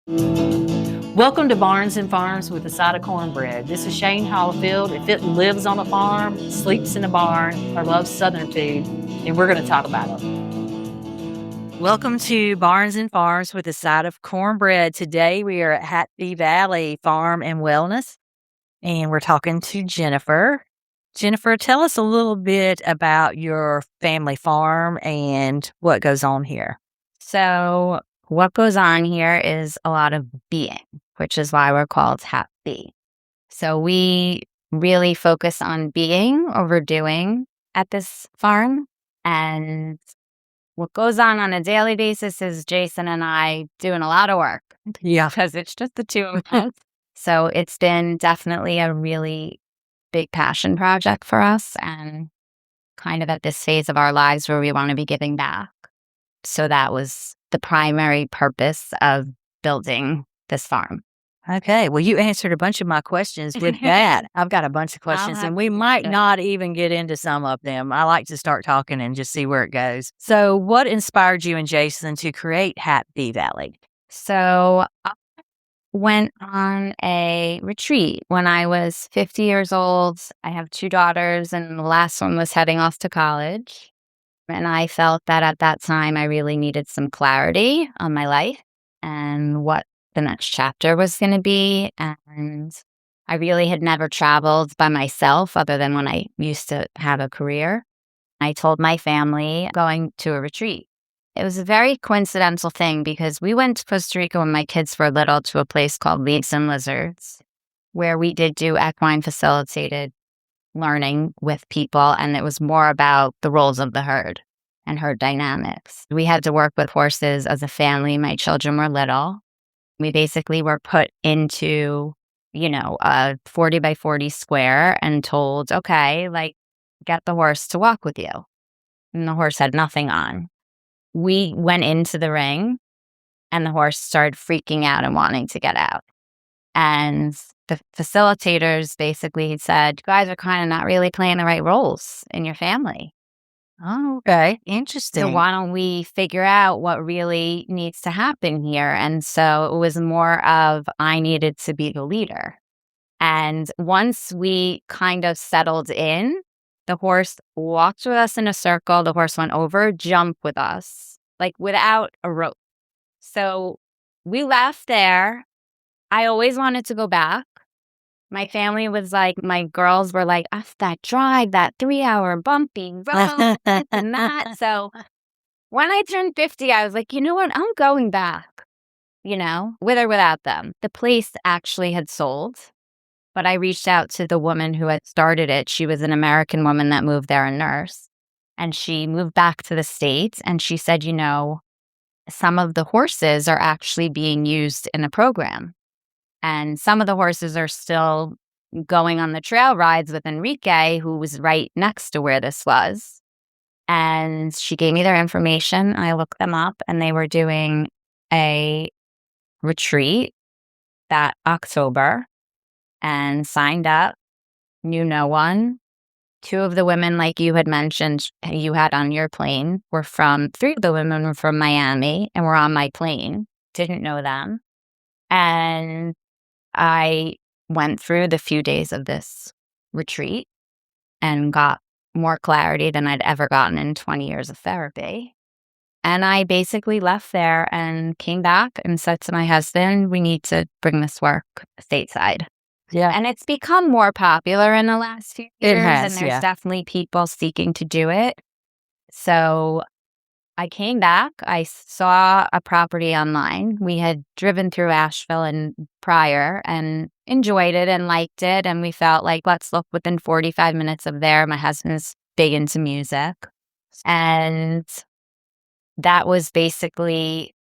Welcome to Barns and Farms with a side of cornbread. This is Shayne Hollifield. If it lives on a farm, sleeps in a barn, or loves Southern food, then we're going to talk about it. Welcome to Barns and Farms with a side of cornbread. Today we are at HapBe Valley Farm and Wellness, and we're talking to Jennifer. Jennifer, tell us a little bit about your family farm and what goes on here. So what goes on here is a lot of being, which is why we're called Hap Bee. So we really focus on being over doing at this farm. And what goes on a daily basis is Jason and I doing a lot of work. Yeah. Because it's just the two of us. So it's been definitely a really big passion project for us, and kind of at this phase of our lives where we want to be giving back. So that was the primary purpose of building this farm. Okay. Well, you answered a bunch of my questions with that. I've got a bunch of questions, and we might not even get into some of them. I like to start talking and just see where it goes. So what inspired you and Jason to create HapBe Valley? So I went on a retreat when I was 50 years old. I have 2 daughters, and the last one was heading off to college. And I felt that at that time, I really needed some clarity on my life and what the next chapter was going to be. And I really had never traveled by myself other than when I used to have a career. I told my family going to a retreat. It was a very coincidental thing because we went to Costa Rica when my kids were little to a place called Leaves and Lizards, where we did do equine-facilitated learning with people, and it was more about the roles of the herd and herd dynamics. We had to work with horses as a family. My children were little. We basically were put into, a 40 by 40 square and told, okay, get the horse to walk with you. And the horse had nothing on. We went into the ring and the horse started freaking out and wanting to get out. And the facilitators basically said, you guys are kind of not really playing the right roles in your family. Oh, okay. Interesting. So why don't we figure out what really needs to happen here? And so it was more of I needed to be the leader. And once we kind of settled in, the horse walked with us in a circle. The horse went over, jumped with us, without a rope. So we left there. I always wanted to go back. My family was like, my girls were like, "F that drive, that 3-hour bumpy road, and that." So when I turned 50, I was like, you know what? I'm going back, with or without them. The place actually had sold, but I reached out to the woman who had started it. She was an American woman that moved there, a nurse, and she moved back to the States. And she said, some of the horses are actually being used in a program. And some of the horses are still going on the trail rides with Enrique, who was right next to where this was. And she gave me their information. I looked them up, and they were doing a retreat that October and signed up, knew no one. 2 of the women, like you had mentioned, you had on your plane, 3 of the women were from Miami and were on my plane. Didn't know them. And I went through the few days of this retreat and got more clarity than I'd ever gotten in 20 years of therapy. And I basically left there and came back and said to my husband, we need to bring this work stateside. Yeah. And it's become more popular in the last few years. It has, and there's definitely people seeking to do it. So I came back. I saw a property online. We had driven through Asheville and prior and enjoyed it and liked it. And we felt like, let's look within 45 minutes of there. My husband's big into music. And that was basically,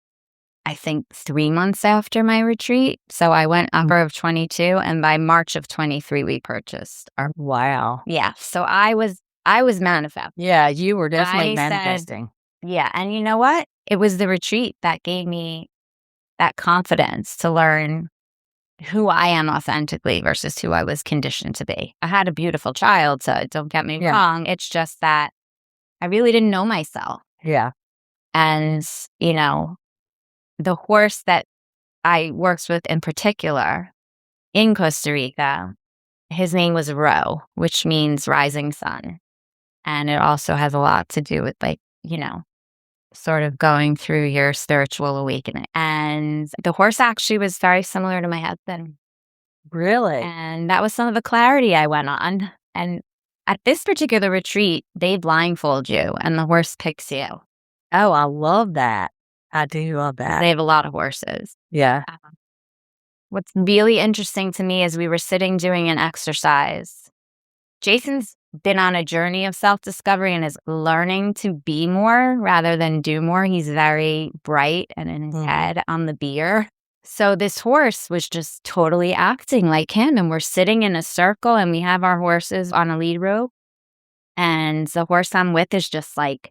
I think, 3 months after my retreat. So I went October of 22, and by March of 23, we purchased. Wow. Yeah. So I was manifesting. Yeah, you were definitely manifesting. Yeah. And you know what? It was the retreat that gave me that confidence to learn who I am authentically versus who I was conditioned to be. I had a beautiful childhood, don't get me wrong. It's just that I really didn't know myself. Yeah. And, the horse that I worked with in particular in Costa Rica, his name was Ro, which means rising sun. And it also has a lot to do with like, sort of going through your spiritual awakening. And the horse actually was very similar to my husband. Really? And that was some of the clarity I went on. And at this particular retreat, they blindfold you and the horse picks you. Oh, I love that. I do love that. They have a lot of horses. Yeah. What's really interesting to me is we were sitting doing an exercise. Jason's been on a journey of self-discovery and is learning to be more rather than do more. He's very bright and in his head on the beer. So this horse was just totally acting like him. And we're sitting in a circle and we have our horses on a lead rope. And the horse I'm with is just like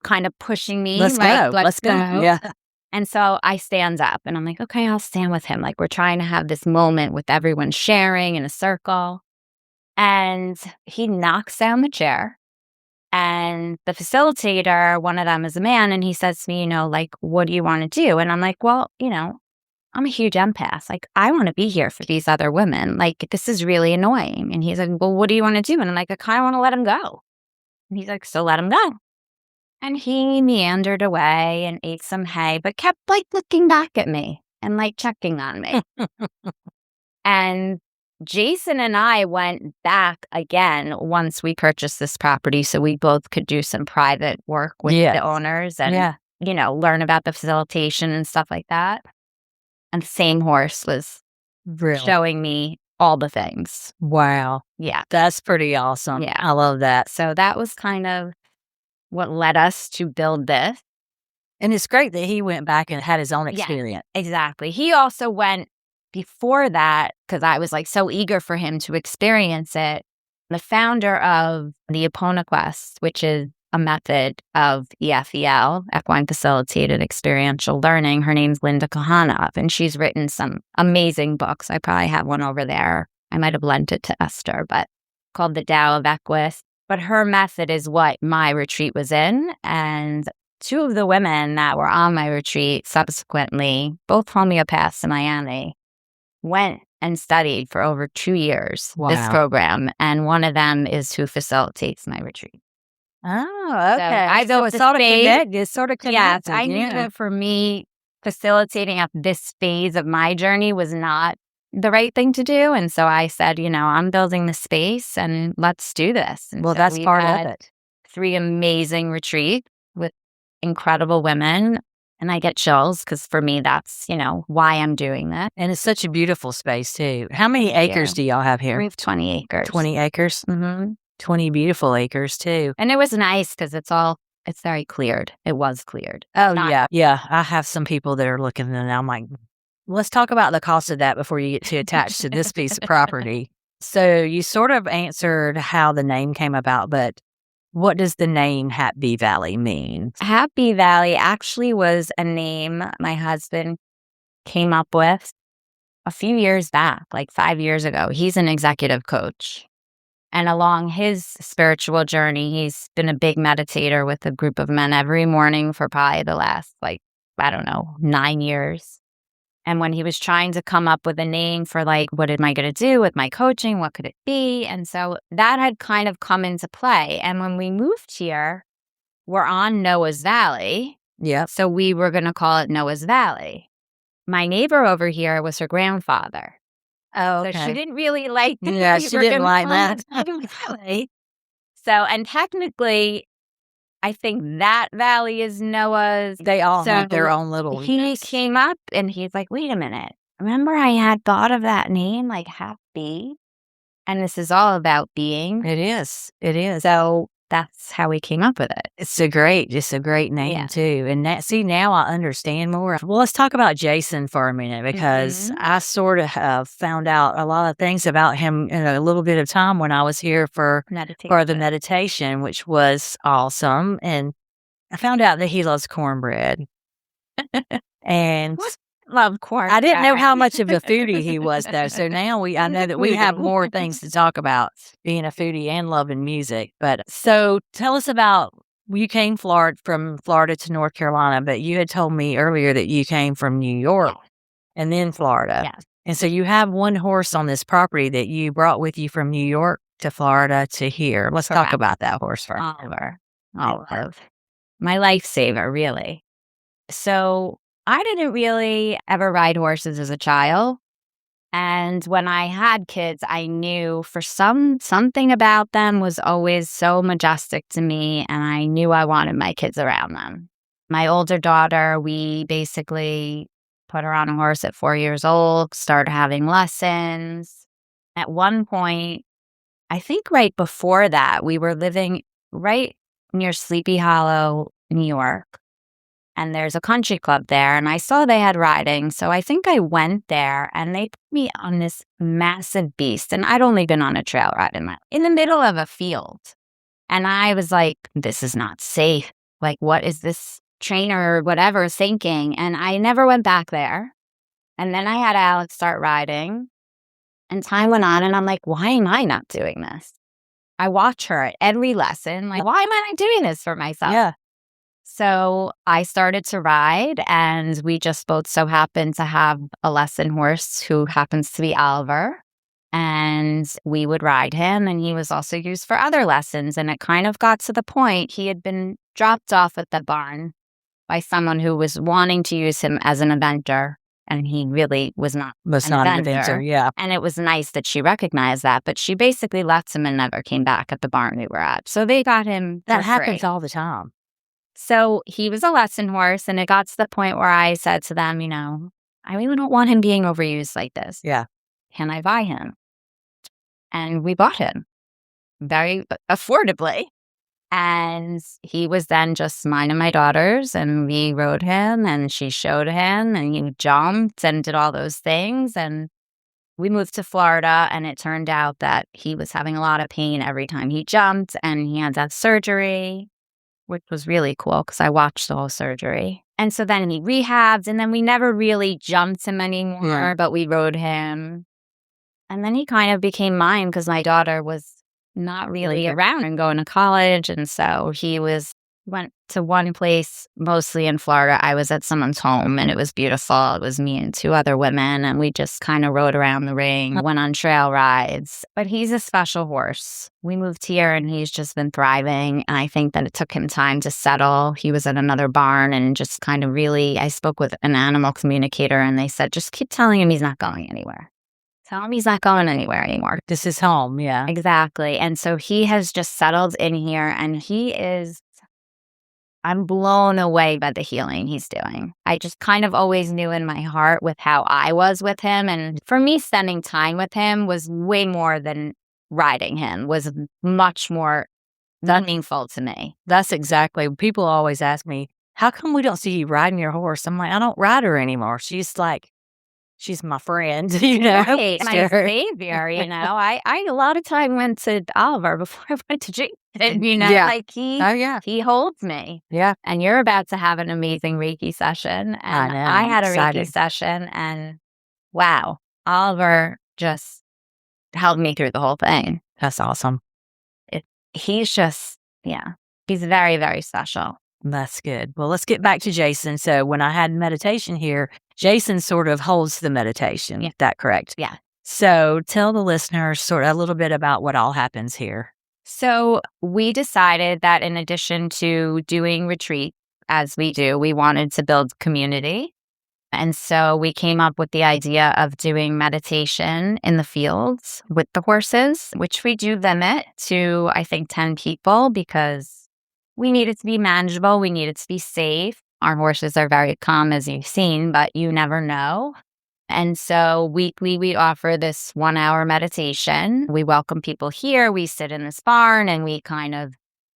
kind of pushing me. Let's like, go. Let's go. Yeah. And so I stand up and I'm like, okay, I'll stand with him. Like we're trying to have this moment with everyone sharing in a circle. And he knocks down the chair. And the facilitator, one of them is a man, and he says to me, like, what do you want to do? And I'm like, well, I'm a huge empath. Like, I want to be here for these other women. Like, this is really annoying. And he's like, well, what do you want to do? And I'm like, I kind of want to let him go. And he's like, so let him go. And he meandered away and ate some hay, but kept like looking back at me and like checking on me. And Jason and I went back again once we purchased this property so we both could do some private work with the owners and, learn about the facilitation and stuff like that. And the same horse was showing me all the things. Wow. Yeah. That's pretty awesome. Yeah. I love that. So that was kind of what led us to build this. And it's great that he went back and had his own experience. Yeah, exactly. He also went before that because I was like so eager for him to experience it. The founder of the Epona Quest, which is a method of EFEL, equine-facilitated experiential learning. Her name's Linda Kahanov, and she's written some amazing books. I probably have one over there. I might have lent it to Esther, but called The Tao of Equus. But her method is what my retreat was in. And two of the women that were on my retreat subsequently, both homeopaths in Miami, went and studied for over 2 years this program. And one of them is who facilitates my retreat. Oh, okay. So it's sort of connected. It's sort of connected. Yes, I knew that for me, facilitating at this phase of my journey was not the right thing to do. And so I said, I'm building the space and let's do this. And well, so that's part of it. 3 amazing retreats with incredible women. And I get chills because for me, that's, why I'm doing that. And it's such a beautiful space, too. How many acres do y'all have here? We have 20 acres. 20 acres? Mm-hmm. 20 beautiful acres, too. And it was nice because it's very cleared. It was cleared. Oh, yeah. Yeah. I have some people that are looking and I'm like, let's talk about the cost of that before you get too attached to this piece of property. So you sort of answered how the name came about, but what does the name HapBe Valley mean? HapBe Valley actually was a name my husband came up with a few years back, like 5 years ago. He's an executive coach. And along his spiritual journey, he's been a big meditator with a group of men every morning for probably the last, 9 years. And when he was trying to come up with a name for what am I going to do with my coaching? What could it be? And so that had kind of come into play. And when we moved here, we're on Noah's Valley. Yeah. So we were going to call it Noah's Valley. My neighbor over here was her grandfather. Oh, okay. So she didn't really like that. Yeah, she didn't like that. So, and technically, I think that valley is Noah's. They all have their own little. He came up and he's like, wait a minute. Remember I had thought of that name, like Hap Bee? And this is all about being. It is. It is. So that's how we came up with it. It's a great name too. And now I understand more. Well, let's talk about Jason for a minute because I sort of have found out a lot of things about him in a little bit of time when I was here for the meditation, which was awesome. And I found out that he loves cornbread. And love corn. I didn't know how much of a foodie he was, though. So now I know that we have more things to talk about being a foodie and loving music. But so tell us about, you came from Florida to North Carolina, but you had told me earlier that you came from New York and then Florida. Yes. And so you have one horse on this property that you brought with you from New York to Florida to here. Let's talk Correct. about that horse first. Olive. My lifesaver, really. So I didn't really ever ride horses as a child. And when I had kids, I knew for something about them was always so majestic to me, and I knew I wanted my kids around them. My older daughter, we basically put her on a horse at 4 years old, started having lessons. At one point, I think right before that, we were living right near Sleepy Hollow, New York. And there's a country club there, and I saw they had riding. So I think I went there, and they put me on this massive beast. And I'd only been on a trail ride in the middle of a field. And I was like, this is not safe. Like, what is this trainer or whatever thinking? And I never went back there. And then I had Alex start riding, and time went on, and I'm like, why am I not doing this? I watch her at every lesson. Like, why am I not doing this for myself? Yeah. So I started to ride, and we just both so happened to have a lesson horse who happens to be Oliver. And we would ride him, and he was also used for other lessons. And it kind of got to the point he had been dropped off at the barn by someone who was wanting to use him as an eventer. And he really was not an eventer. Yeah. And it was nice that she recognized that, but she basically left him and never came back at the barn we were at. So they got him That for happens free. all the time. So he was a lesson horse, and it got to the point where I said to them, I really don't want him being overused like this. Yeah. Can I buy him? And we bought him very affordably. And he was then just mine and my daughter's, and we rode him, and she showed him, and he jumped and did all those things. And we moved to Florida, and it turned out that he was having a lot of pain every time he jumped, and he had that surgery, which was really cool because I watched the whole surgery. And so then he rehabbed, and then we never really jumped him anymore, but we rode him. And then he kind of became mine because my daughter was not really around and going to college. And so he went to one place, mostly in Florida. I was at someone's home, and it was beautiful. It was me and two other women, and we just kind of rode around the ring, went on trail rides. But he's a special horse. We moved here, and he's just been thriving. And I think that it took him time to settle. He was at another barn, and just kind of really, I spoke with an animal communicator, and they said, just keep telling him he's not going anywhere. Tell him he's not going anywhere anymore. This is home, yeah. Exactly. And so he has just settled in here, and I'm blown away by the healing he's doing. I just kind of always knew in my heart with how I was with him. And for me, spending time with him was way more than riding him, was much more meaningful to me. That's exactly. People always ask me, how come we don't see you riding your horse? I'm like, I don't ride her anymore. She's my friend, Right, my savior, I a lot of time went to Oliver before I went to Jason, like he holds me. Yeah. And you're about to have an amazing Reiki session. And I had a Reiki session, and wow, Oliver just held me through the whole thing. That's awesome. He's just, he's very, very special. That's good. Well, let's get back to Jason. So when I had meditation here, Jason sort of holds the meditation. Yeah. Is that correct? Yeah. So tell the listeners sort of a little bit about what all happens here. So we decided that in addition to doing retreat, as we do, we wanted to build community. And so we came up with the idea of doing meditation in the fields with the horses, which we do limit to, I think, 10 people because we need it to be manageable. We need it to be safe. Our horses are very calm, as you've seen, but you never know. And so weekly, we offer this 1-hour meditation. We welcome people here. We sit in this barn, and we kind of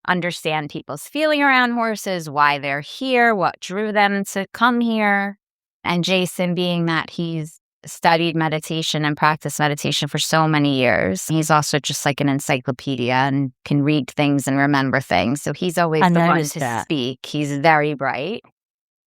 understand people's feeling around horses, why they're here, what drew them to come here. And Jason, being that he's studied meditation and practiced meditation for so many years, he's also just like an encyclopedia and can read things and remember things. So he's always the one to speak. He's very bright.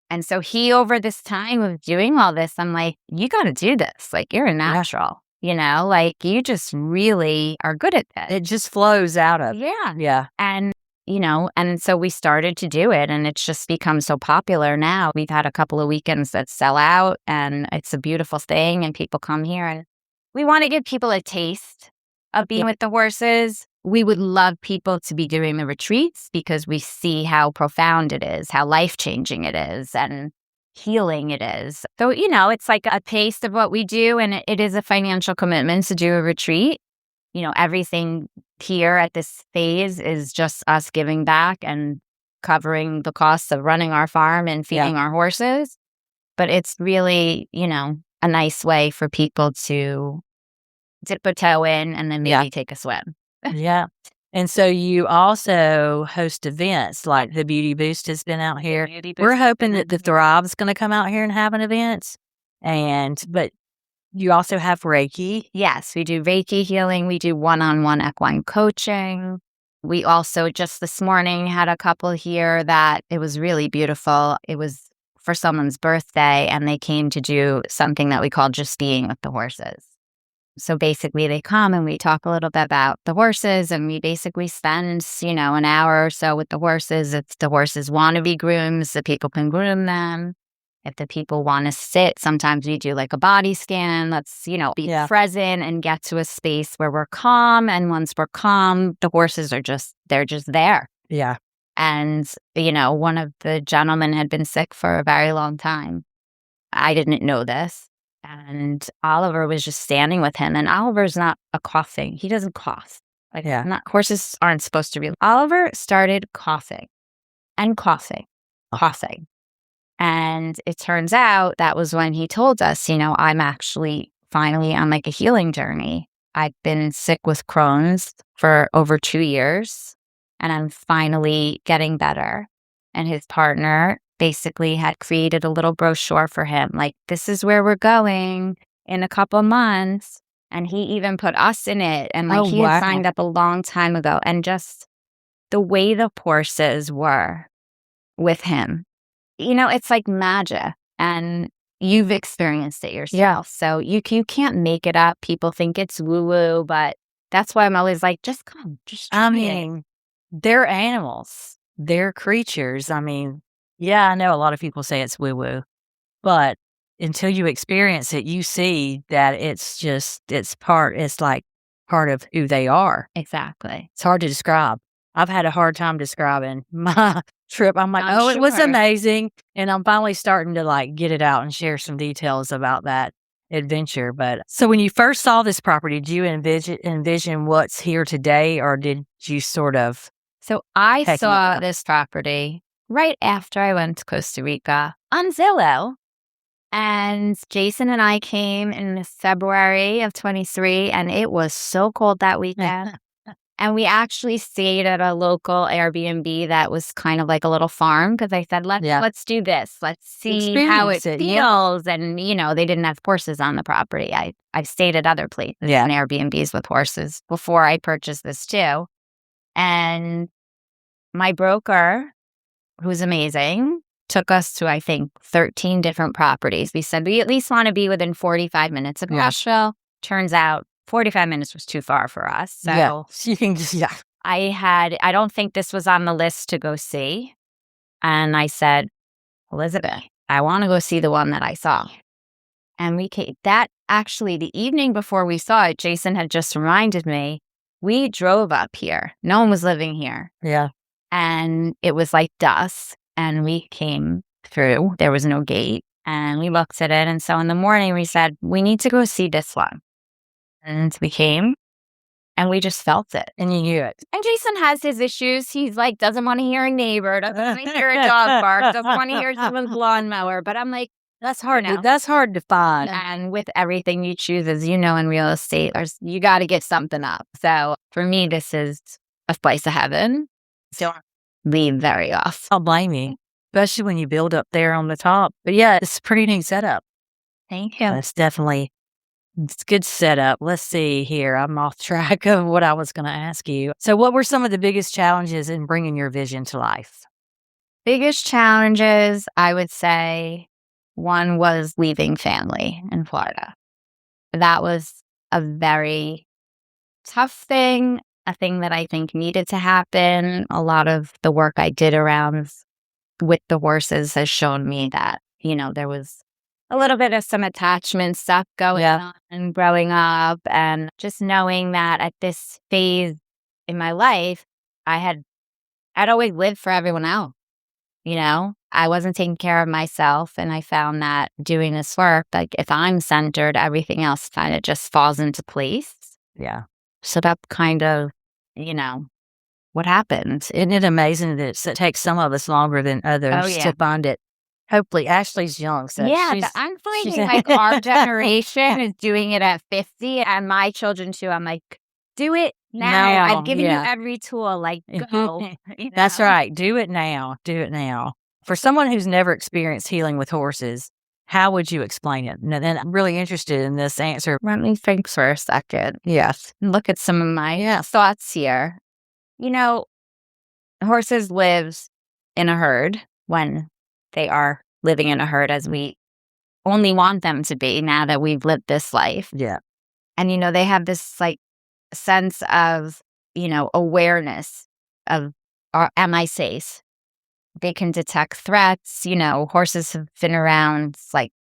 And so he, over this time of doing all this, I'm like, you got to do this. Like, you're a natural, like you just really are good at this. It just flows out of. Yeah. Yeah. And and so we started to do it, and it's just become so popular now. We've had a couple of weekends that sell out, and it's a beautiful thing, and people come here, and we want to give people a taste of being with the horses. We would love people to be doing the retreats because we see how profound it is, how life-changing it is, and healing it is. So, it's like a taste of what we do, and it is a financial commitment to do a retreat. Everything here at this phase is just us giving back and covering the costs of running our farm and feeding our horses. But it's really, a nice way for people to dip a toe in and then maybe take a swim. Yeah. And so you also host events like the Beauty Boost has been out here. We're hoping that the Thrive's going to come out here and have an event. But you also have Reiki. Yes, we do Reiki healing. We do one-on-one equine coaching. We also just this morning had a couple here that it was really beautiful. It was for someone's birthday, and they came to do something that we call just being with the horses. So basically they come and we talk a little bit about the horses, and we basically spend, an hour or so with the horses. If the horses want to be groomed, the people can groom them. If the people want to sit, sometimes we do like a body scan. Let's, be present and get to a space where we're calm. And once we're calm, the horses they're just there. Yeah. And, one of the gentlemen had been sick for a very long time. I didn't know this. And Oliver was just standing with him. And Oliver's not a coughing. He doesn't cough. Horses aren't supposed to be. Oliver started coughing and coughing. And it turns out that was when he told us, I'm actually finally on like a healing journey. I've been sick with Crohn's for over 2 years, and I'm finally getting better. And his partner basically had created a little brochure for him, like, this is where we're going in a couple months. And he even put us in it. And he had signed up a long time ago. And just the way the horses were with him. It's like magic, and you've experienced it yourself. Yeah. So you can't make it up. People think it's woo-woo, but that's why I'm always like, just come. They're animals. They're creatures. I know a lot of people say it's woo-woo, but until you experience it, you see that it's like part of who they are. Exactly. It's hard to describe. I've had a hard time describing my trip. I'm like, it was amazing. And I'm finally starting to get it out and share some details about that adventure. But so when you first saw this property, did you envision what's here today, or did you sort of? So I saw this property right after I went to Costa Rica on Zillow. And Jason and I came in February of 23, and it was so cold that weekend. And we actually stayed at a local Airbnb that was kind of like a little farm, because I said, let's do this. Let's see how it feels. And, they didn't have horses on the property. I've stayed at other places in Airbnbs with horses before I purchased this too. And my broker, who's amazing, took us to, I think, 13 different properties. We said we at least want to be within 45 minutes of Nashville. Turns out 45 minutes was too far for us. So you can just, I don't think this was on the list to go see. And I said, Elizabeth, I want to go see the one that I saw. And the evening before we saw it, Jason had just reminded me, we drove up here. No one was living here. Yeah. And it was like dusk, and we came through. There was no gate, and we looked at it. And so in the morning we said, we need to go see this one. And we came, and we just felt it. And you knew it. And Jason has his issues. He's like, doesn't want to hear a neighbor, doesn't want to hear a dog bark, doesn't want to hear someone's lawnmower. But I'm like, that's hard. That's hard to find. And with everything you choose, as you know, in real estate, you got to get something up. So for me, this is a place of heaven. Don't leave very often. I'll blame you, especially when you build up there on the top. But yeah, it's a pretty neat setup. Thank you. It's a good setup. Let's see here. I'm off track of what I was going to ask you. So what were some of the biggest challenges in bringing your vision to life? Biggest challenges, I would say, one was leaving family in Florida. That was a very tough thing. a thing that I think needed to happen. A lot of the work I did around with the horses has shown me that, there was a little bit of some attachment stuff going on growing up, and just knowing that at this phase in my life, I'd always lived for everyone else. I wasn't taking care of myself, and I found that doing this work, like if I'm centered, everything else kind of just falls into place. Yeah. So that's kind of, what happened. Isn't it amazing that it takes some of us longer than others to find it? Hopefully, Ashley's young, so I'm finding like our generation is doing it at 50, and my children too. I'm like, do it now. I've given you every tool. Like, go. That's right. Do it now. Do it now. For someone who's never experienced healing with horses, how would you explain it? And I'm really interested in this answer. Let me think for a second. Yes. Look at some of my thoughts here. Horses live in a herd when they are living in a herd, as we only want them to be now that we've lived this life. Yeah. And, they have this like sense of, awareness of, am I safe? They can detect threats. Horses have been around like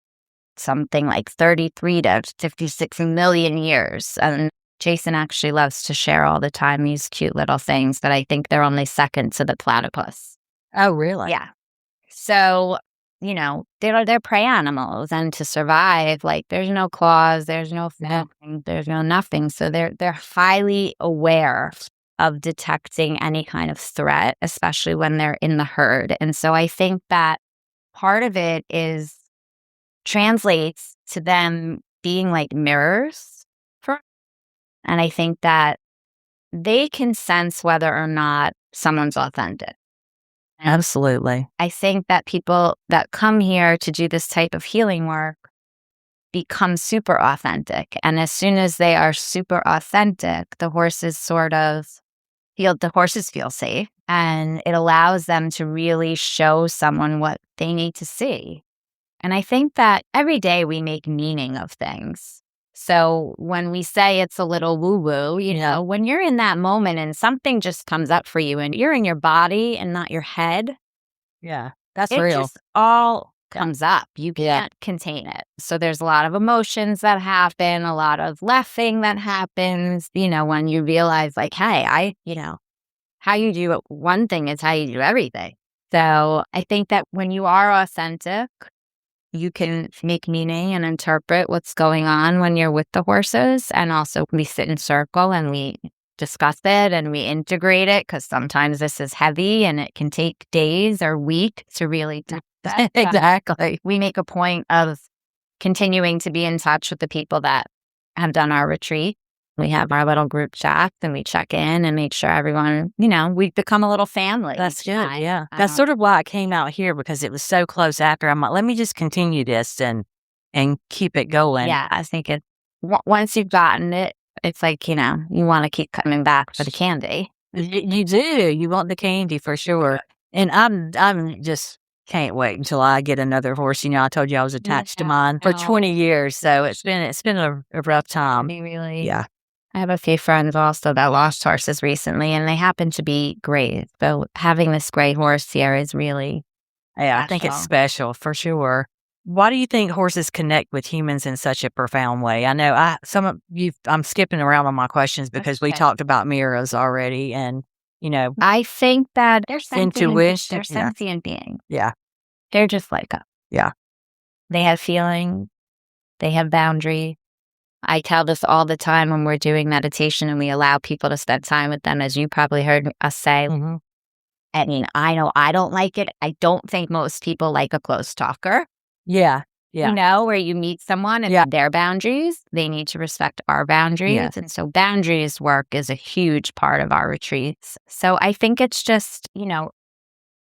something like 33 to 56 million years. And Jason actually loves to share all the time these cute little things that I think they're only second to the platypus. Oh, really? Yeah. So, they're prey animals, and to survive, like there's no claws, there's no fang, there's no nothing. So they're highly aware of detecting any kind of threat, especially when they're in the herd. And so I think that part of it translates to them being like mirrors for, and I think that they can sense whether or not someone's authentic. Absolutely. I think that people that come here to do this type of healing work become super authentic. And as soon as they are super authentic, the horses feel safe, and it allows them to really show someone what they need to see. And I think that every day we make meaning of things. So when we say it's a little woo-woo, when you're in that moment and something just comes up for you and you're in your body and not your head. Yeah, that's it real. It just all comes up. You can't contain it. So there's a lot of emotions that happen, a lot of laughing that happens, when you realize like, hey, how you do it, one thing is how you do everything. So I think that when you are authentic, you can make meaning and interpret what's going on when you're with the horses. And also we sit in circle and we discuss it and we integrate it, because sometimes this is heavy and it can take days or weeks to really do that. Exactly. We make a point of continuing to be in touch with the people that have done our retreat. We have our little group chat and we check in and make sure everyone, we've become a little family. That's good. Yeah. That's sort of why I came out here, because it was so close after. I'm like, let me just continue this and keep it going. Yeah. I think once you've gotten it, it's like, you want to keep coming back for the candy. You do. You want the candy for sure. And I'm just can't wait until I get another horse. I told you I was attached to mine for 20 years. So it's been a rough time. Really? Yeah. I have a few friends also that lost horses recently, and they happen to be great. So having this gray horse here is really special. I think it's special for sure. Why do you think horses connect with humans in such a profound way? I know I'm skipping around on my questions because we talked about mirrors already, and I think that they're intuition. They're sentient beings. Yeah, they're just like us. Yeah, they have feelings. They have boundaries. I tell this all the time when we're doing meditation and we allow people to spend time with them, as you probably heard us say. Mm-hmm. I mean, I know I don't like it. I don't think most people like a close talker. Yeah. Yeah. Where you meet someone and their boundaries, they need to respect our boundaries. Yeah. And so boundaries work is a huge part of our retreats. So I think it's just,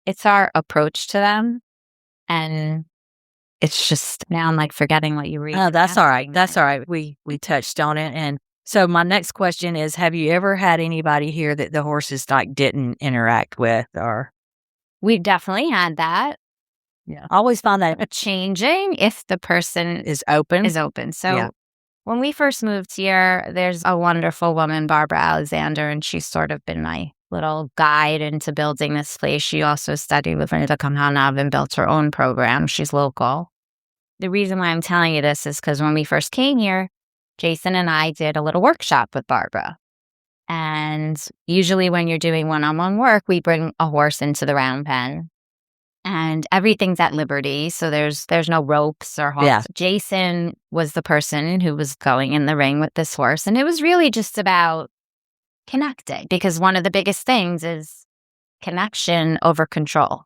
it's our approach to them. And it's just, now I'm like forgetting what you read. Oh, that's all right. That's all right. We touched on it. And so my next question is, have you ever had anybody here that the horses like didn't interact with, or? We've definitely had that. Yeah. I always find that changing if the person is open. So When we first moved here, there's a wonderful woman, Barbara Alexander, and she's sort of been my little guide into building this place. She also studied with Linda Kamhanav and built her own program. She's local. The reason why I'm telling you this is because when we first came here, Jason and I did a little workshop with Barbara. And usually when you're doing one-on-one work, we bring a horse into the round pen. And everything's at liberty, so there's no ropes or hooks. Yeah. Jason was the person who was going in the ring with this horse, and it was really just about connecting, because one of the biggest things is connection over control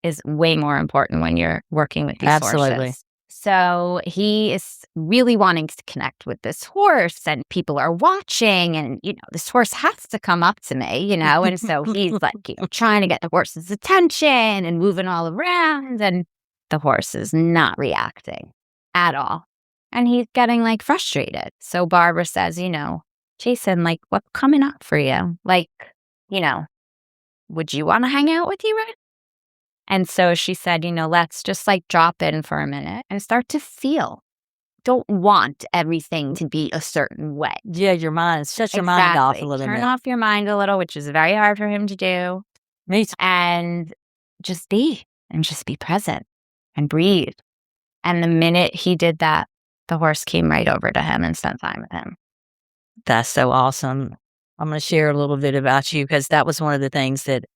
is way more important when you're working with these horses. So he is really wanting to connect with this horse, and people are watching, and, this horse has to come up to me, and so he's like, trying to get the horse's attention and moving all around, and the horse is not reacting at all. And he's getting frustrated. So Barbara says, Jason, what's coming up for you? Would you want to hang out with you right? And so she said, let's just drop in for a minute and start to feel. Don't want everything to be a certain way. Yeah, your mind. Shut your mind off a little bit. Turn off your mind a little, which is very hard for him to do. Me too. And just be present and breathe. And the minute he did that, the horse came right over to him and spent time with him. That's so awesome. I'm going to share a little bit about you, because that was one of the things that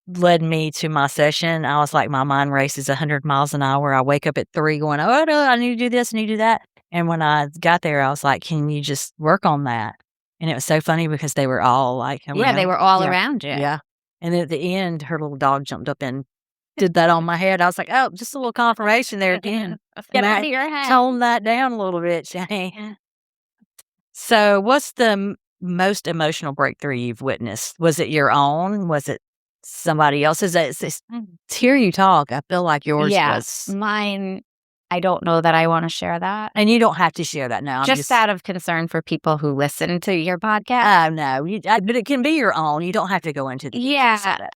led me to my session. I was like, my mind races 100 miles an hour. I wake up at 3 going, oh, no, I need to do this, I need to do that. And when I got there, I was like, can you just work on that? And it was so funny because they were all around. They were all around you. Yeah. And at the end, her little dog jumped up and did that on my head. I was like, oh, just a little confirmation there again. Get out of your head. Tone that down a little bit, Shayne. So what's the most emotional breakthrough you've witnessed? Was it your own? Was it somebody else's? To hear you talk, I feel like yours was. Mine, I don't know that I want to share that. And you don't have to share that now. Just out of concern for people who listen to your podcast. Oh, no. But it can be your own. You don't have to go into the details of it.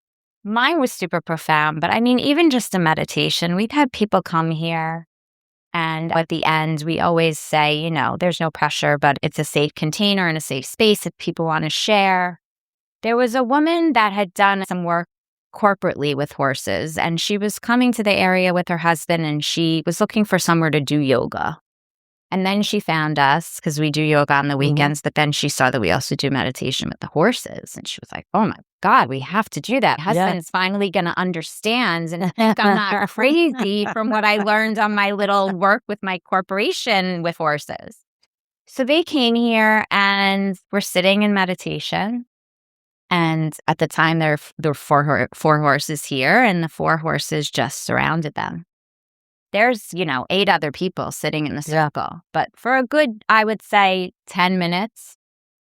Mine was super profound. But I mean, even just a meditation, we've had people come here, and at the end, we always say, there's no pressure, but it's a safe container and a safe space if people want to share. There was a woman that had done some work corporately with horses, and she was coming to the area with her husband, and she was looking for somewhere to do yoga. And then she found us, because we do yoga on the weekends, but then she saw that we also do meditation with the horses. And she was like, oh my God, we have to do that. My husband is finally going to understand and think I'm not crazy from what I learned on my little work with my corporation with horses. So they came here and were sitting in meditation. And at the time, there were four horses here, and the 4 horses just surrounded them. There's, 8 other people sitting in the circle. But for a good, I would say, 10 minutes,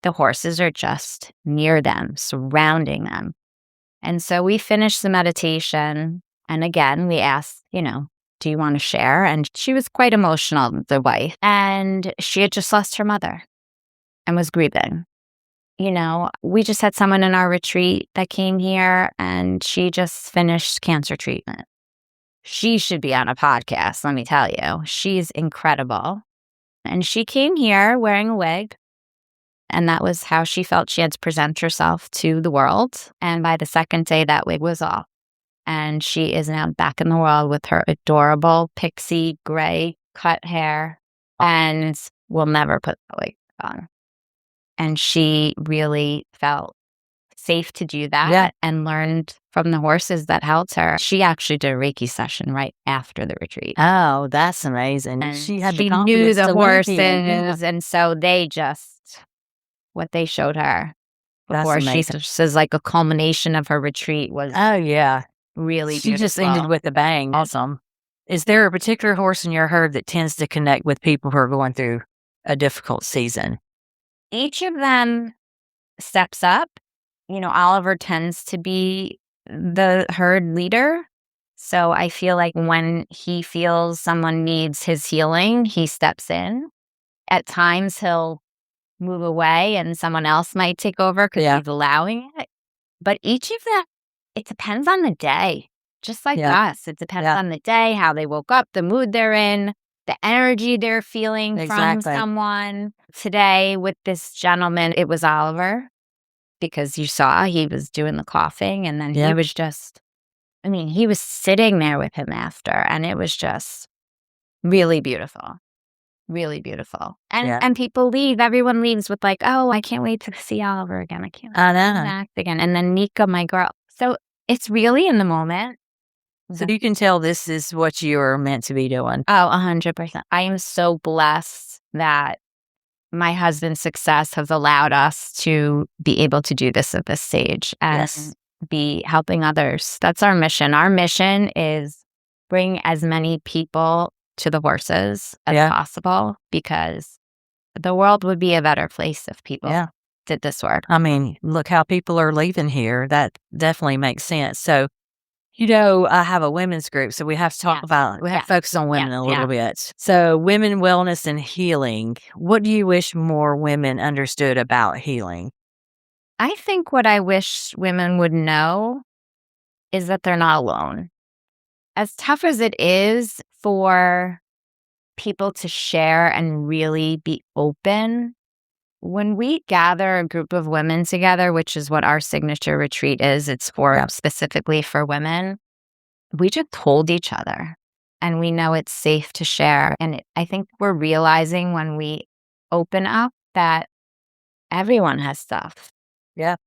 the horses are just near them, surrounding them. And so we finished the meditation. And again, we asked, do you want to share? And she was quite emotional, the wife. And she had just lost her mother and was grieving. We just had someone in our retreat that came here, and she just finished cancer treatment. She should be on a podcast, let me tell you. She's incredible. And she came here wearing a wig, and that was how she felt she had to present herself to the world. And by the second day, that wig was off. And she is now back in the world with her adorable pixie gray cut hair, and will never put the wig on. And she really felt safe to do that and learned from the horses that helped her. She actually did a Reiki session right after the retreat. Oh, that's amazing. And she had she the knew the horses, and so they just, what they showed her before she says a culmination of her retreat was really beautiful. She just ended with a bang. Awesome. Is there a particular horse in your herd that tends to connect with people who are going through a difficult season? Each of them steps up. Oliver tends to be the herd leader. So I feel like when he feels someone needs his healing, he steps in. At times he'll move away and someone else might take over because he's allowing it. But each of them, it depends on the day. Just like us. It depends on the day, how they woke up, the mood they're in. the energy they're feeling from someone. Today with this gentleman, it was Oliver, because you saw he was doing the coughing, and then he was just, he was sitting there with him after, and it was just really beautiful. Really beautiful. And people leave. Everyone leaves with like, oh, I can't wait to see Oliver again. I can't wait to act again. And then Nika, my girl. So it's really in the moment. So you can tell this is what you're meant to be doing. Oh, 100%. I am so blessed that my husband's success has allowed us to be able to do this at this stage and be helping others. That's our mission. Our mission is bring as many people to the horses as possible, because the world would be a better place if people did this work. Look how people are leaving here. That definitely makes sense. So, I have a women's group, so we have to talk about, we have to focus on women a little bit. So women, wellness, and healing. What do you wish more women understood about healing? I think what I wish women would know is that they're not alone. As tough as it is for people to share and really be open, when we gather a group of women together, which is what our signature retreat is, it's for specifically for women, we just hold each other and we know it's safe to share. And I think we're realizing when we open up that everyone has stuff. Yeah.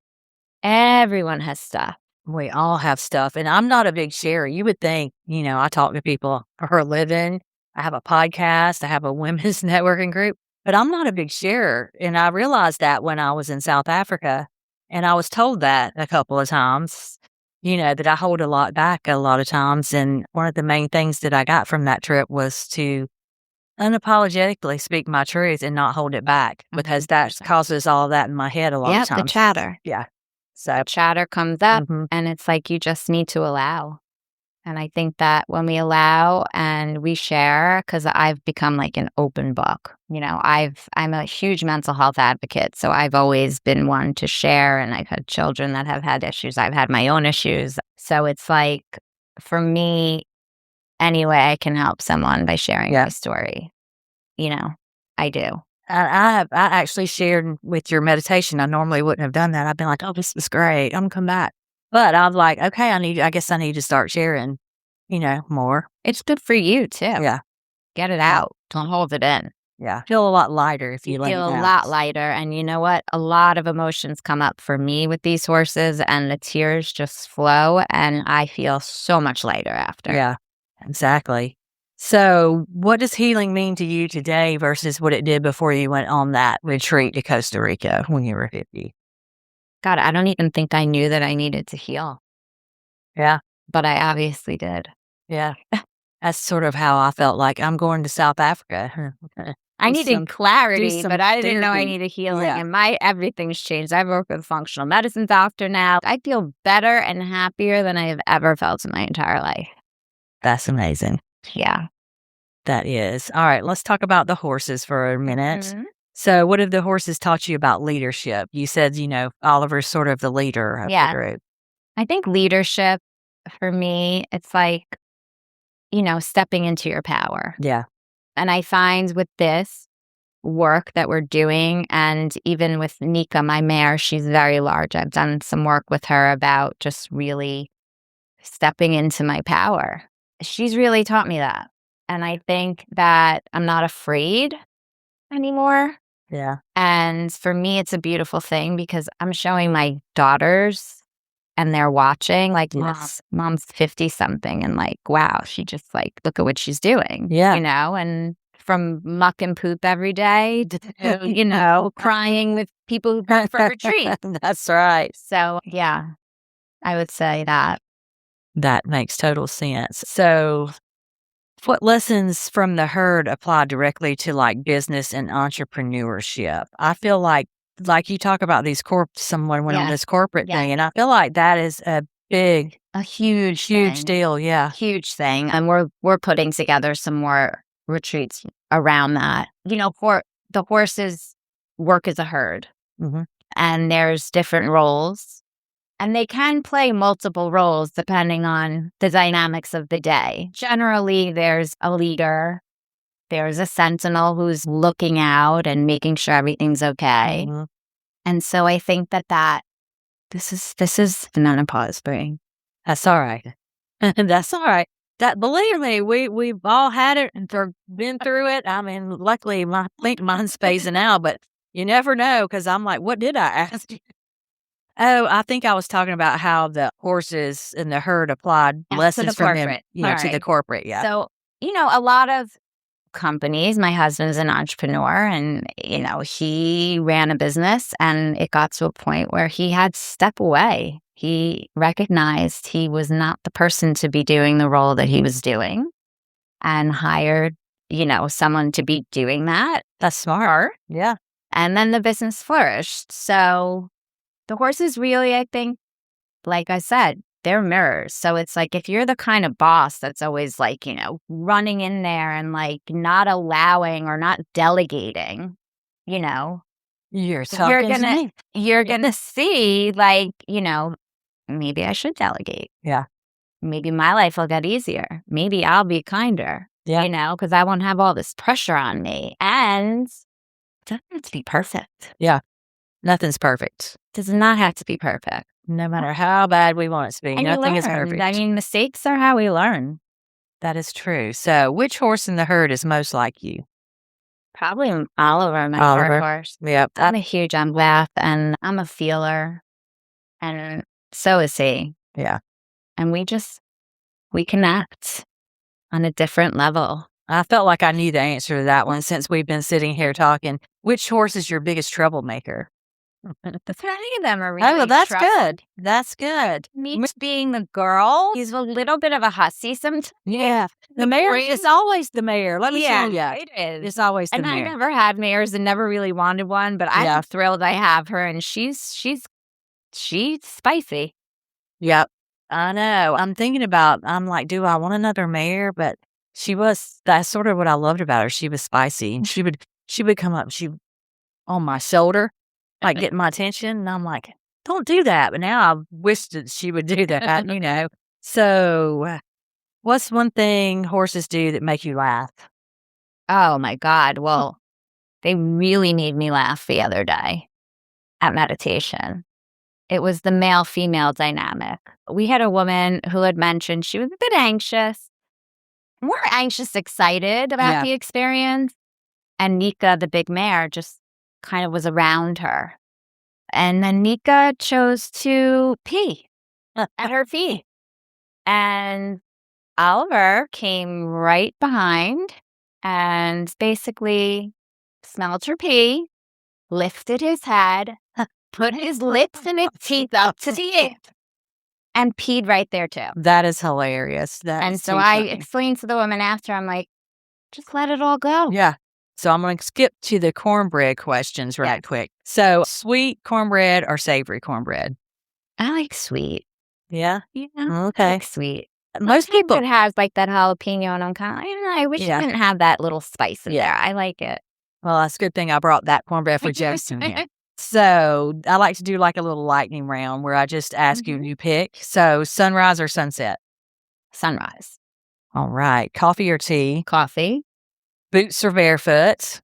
Everyone has stuff. We all have stuff. And I'm not a big sharer. You would think, I talk to people for a living. I have a podcast. I have a women's networking group, but I'm not a big sharer. And I realized that when I was in South Africa, and I was told that a couple of times, that I hold a lot back a lot of times. And one of the main things that I got from that trip was to unapologetically speak my truth and not hold it back, because that causes all that in my head a lot of times. Yeah, the chatter. Yeah. So chatter comes up and it's like you just need to allow. And I think that when we allow and we share, because I've become like an open book. I'm a huge mental health advocate, so I've always been one to share, and I've had children that have had issues. I've had my own issues. So it's like, for me, any way I can help someone by sharing my story, I do. I actually shared with your meditation. I normally wouldn't have done that. I've been like, oh, this is great. I'm going to come back. But I'm like, okay, I guess I need to start sharing, more. It's good for you too. Yeah. Get it out. Don't hold it in. Yeah. Feel a lot lighter if you let it out. Feel a lot lighter. And you know what? A lot of emotions come up for me with these horses, and the tears just flow, and I feel so much lighter after. Yeah, exactly. So what does healing mean to you today versus what it did before you went on that retreat to Costa Rica when you were 50? God, I don't even think I knew that I needed to heal. Yeah. But I obviously did. Yeah. That's sort of how I felt like I'm going to South Africa. I needed clarity, but I didn't know I needed healing. Yeah. And everything's changed. I work with a functional medicine doctor now. I feel better and happier than I have ever felt in my entire life. That's amazing. Yeah. That is. All right, let's talk about the horses for a minute. Mm-hmm. So what have the horses taught you about leadership? You said, Oliver's sort of the leader of the group. I think leadership, for me, it's like, stepping into your power. Yeah. And I find with this work that we're doing, and even with Nika, my mare, she's very large. I've done some work with her about just really stepping into my power. She's really taught me that. And I think that I'm not afraid anymore. Yeah. And for me, it's a beautiful thing, because I'm showing my daughters and they're watching, like, mom's 50 something, and like, wow, she just like, look at what she's doing. Yeah. And from muck and poop every day to, crying with people who go for retreat. That's right. So yeah, I would say that. That makes total sense. So what lessons from the herd apply directly to like business and entrepreneurship? I feel like you talk about these someone went on this corporate thing, and I feel like that is a huge deal. Yeah. Huge thing. And we're putting together some more retreats around that. For the horses work as a herd, and there's different roles. And they can play multiple roles depending on the dynamics of the day. Generally, there's a leader, There's a sentinel who's looking out and making sure everything's okay. Mm-hmm. And so I think that this is the menopause brain. That's all right. That's all right. That, believe me, we've all had it and been through it. I mean, luckily, I think mine's phasing out, but you never know, because I'm like, what did I ask you? Oh, I think I was talking about how the horses in the herd applied lessons from him, to the corporate. Yeah. So, a lot of companies, my husband's an entrepreneur, and, he ran a business, and it got to a point where he had to step away. He recognized he was not the person to be doing the role that he was doing, and hired, someone to be doing that. That's smart. Yeah. And then the business flourished. So the horses really, I think, like I said, they're mirrors. So it's like, if you're the kind of boss that's always like, running in there and like not allowing or not delegating, you're gonna see, like, maybe I should delegate. Yeah. Maybe my life will get easier. Maybe I'll be kinder. Yeah. Because I won't have all this pressure on me. And it doesn't have to be perfect. Yeah. Nothing's perfect. Does not have to be perfect. No matter how bad we want it to be, And nothing is perfect. I mean, mistakes are how we learn. That is true. So, which horse in the herd is most like you? Probably Oliver, my third horse. Yep. I'm a huge empath, and I'm a feeler, and so is he. Yeah. And we connect on a different level. I felt like I knew the answer to that one since we've been sitting here talking. Which horse is your biggest troublemaker? Any of them are really. Oh, well, that's good. That's good. Me being the girl, he's a little bit of a hussy sometimes. Yeah. The mare is always the mare. Let me tell you. It is. It's always the mare. And I never had mares and never really wanted one, but I'm thrilled I have her, and she's spicy. Yep. I know. I'm like, do I want another mare? But that's sort of what I loved about her. She was spicy, and she would come up, on my shoulder, like getting my attention. And I'm like, don't do that. But now I wish that she would do that, So what's one thing horses do that make you laugh? Oh my God. Well, they really made me laugh the other day at meditation. It was the male-female dynamic. We had a woman who had mentioned she was a bit anxious, more anxious, excited about the experience. And Nika, the big mare, just kind of was around her. And then Nika chose to pee at her feet. And Oliver came right behind and basically smelled her pee, lifted his head, put his lips and his teeth up to the air, and peed right there too. That is hilarious. And so I explained to the woman after, I'm like, just let it all go. Yeah. So I'm going to skip to the cornbread questions right quick. So, sweet cornbread or savory cornbread? I like sweet. Yeah? Yeah. Okay. I like sweet. Most people it has like that jalapeno, and I'm kind of like, I wish it didn't have that little spice in there. I like it. Well, that's a good thing I brought that cornbread for Jason here. So I like to do like a little lightning round where I just ask you and you pick. So sunrise or sunset? Sunrise. All right. Coffee or tea? Coffee. Boots or barefoot?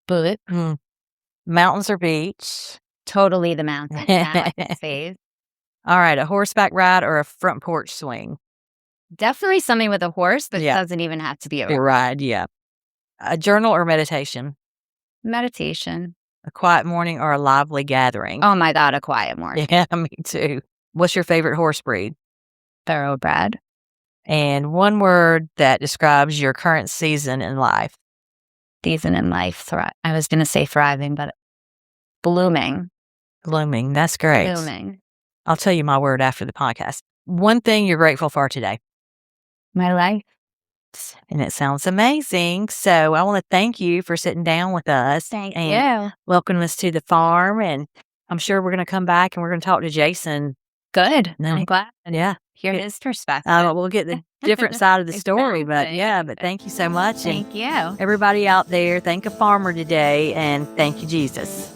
Boot. Mountains or beach? Totally the mountain. I like the phase. All right. A horseback ride or a front porch swing? Definitely something with a horse, but it doesn't even have to be a ride. Yeah. A journal or meditation? Meditation. A quiet morning or a lively gathering? Oh my God, a quiet morning. Yeah, me too. What's your favorite horse breed? Thoroughbred. And one word that describes your current season in life. Season in life. I was going to say thriving, but blooming. Blooming. That's great. Blooming. I'll tell you my word after the podcast. One thing you're grateful for today. My life. And it sounds amazing. So I want to thank you for sitting down with us. Thank you. Welcome us to the farm. And I'm sure we're going to come back and we're going to talk to Jason. Good. I'm glad. Yeah. Hear his perspective. We'll get the different side of the story. But thank you so much. Thank you. Everybody out there, thank a farmer today and thank you, Jesus.